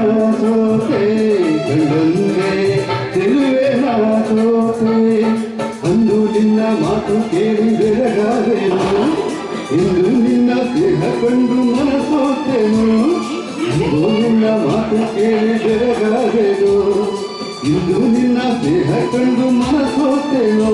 ಸೋತೆ ಕಂಡಂದೆ ಚೆಲುವೆ ನಾ ಸೋತೆ ಅಂದು ನಿನ್ನ ಮಾತು ಕೇಳಿ ಬೆರಗಾದೆನು ಇಂದು ನಿನ್ನ ದೇಹ ಕಂಡು ಮನಸೋತೆನು ಇಂದು ನಿನ್ನ ಮಾತು ಕೇಳಿ ಬೆರಗಾದೆನು ಇಂದು ನಿನ್ನ ದೇಹ ಕಂಡು ಮನಸೋತೆನು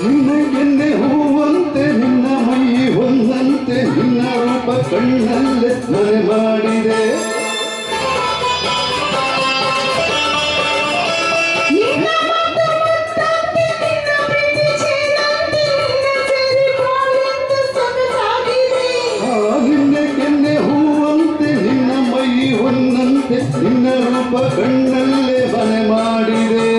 ನಿನ್ನ ಹೂವಂತೆ ನಿನ್ನ ಮೈ ಒಂದಂತೆ ನಿನ್ನ ರೂಪ ಕಣ್ಣಲ್ಲೇ ಮನೆ ಮಾಡಿದೆ ನಿನ್ನೆ ಕೆನ್ನೆ ಹೂವಂತೆ ನಿನ್ನ ಮೈ ಒಂದಂತೆ ನಿನ್ನ ರೂಪ ಕಣ್ಣಲ್ಲೇ ಮನೆ ಮಾಡಿದೆ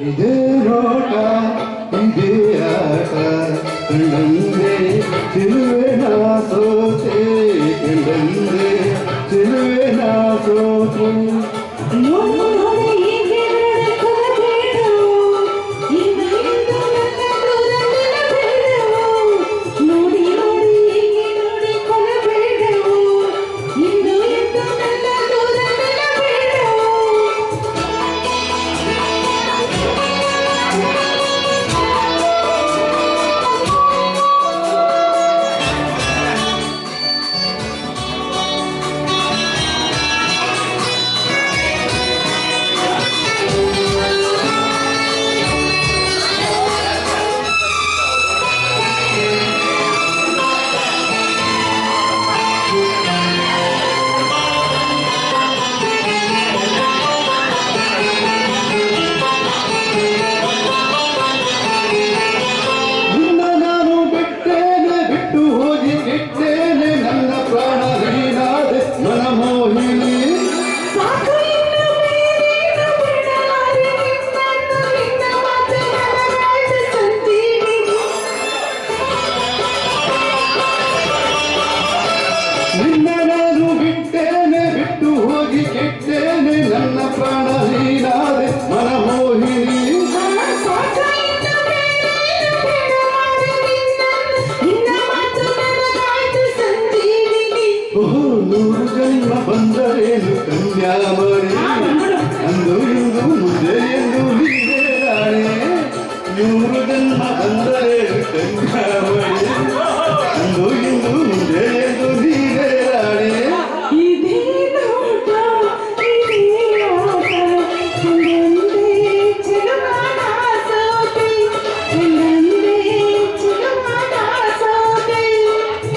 ಇದೇ ನೋಟ ಇದೇ ಆಟ ಕಂಡಂದೆ ಚೆಲುವೆ ನಾ ಸೋತೆ ಕಂಡಂದೆ ಚೆಲುವೆ ನಾ ಸೋತೆ ನಿನ್ನ ನಾನು ಬಿಟ್ಟೇನೆ ಬಿಟ್ಟು ಹೋಗಿ ಕೆಟ್ಟೇನೆ ನನ್ನ ಪ್ರಾಣ ನೀನಾದೆ ಮನಮೋಹಿನಿ ನೂರು ಜನ್ಮ ಬಂದರೇನು ಕನ್ಯಾಮಣಿ ಅಂದು ಇಂದು ಮುಂದೆ ಎಂದು ನೀನೇ ರಾಣಿ ನೂರು ಜನ್ಮ ಬಂದರೇನು ಕನ್ಯಾಮಣಿ ಅಂದು ಇಂದು ಮುಂದೆ ಎಂದು ನೀನೇ ರಾಣಿ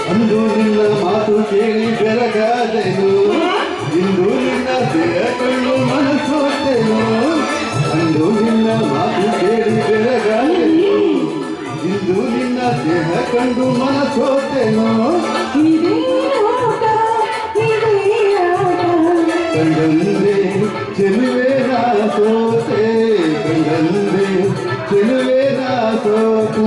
ಅಂದು ನಿನ್ನ ಮಾತು ಕೇಳಿ ಬೆರಗಾದೆನು ಇಂದು ನಿನ್ನ ದೇಹ ಕಂಡು ಮನಸೋತೆನು ಅಂದು ನಿನ್ನ ಮಾತು ಕೇಳಿ ಬೆರಗಾದೆನು ಇಂದು ನಿನ್ನ ದೇಹ ಕಂಡು ಮನಸೋತೆನು ಕಂಡಂದೆ ಚೆಲುವೆ ನಾ ಸೋತೆ ಕಂಡಂದೆ ಚೆಲುವೆ ನಾ ಸೋತೆ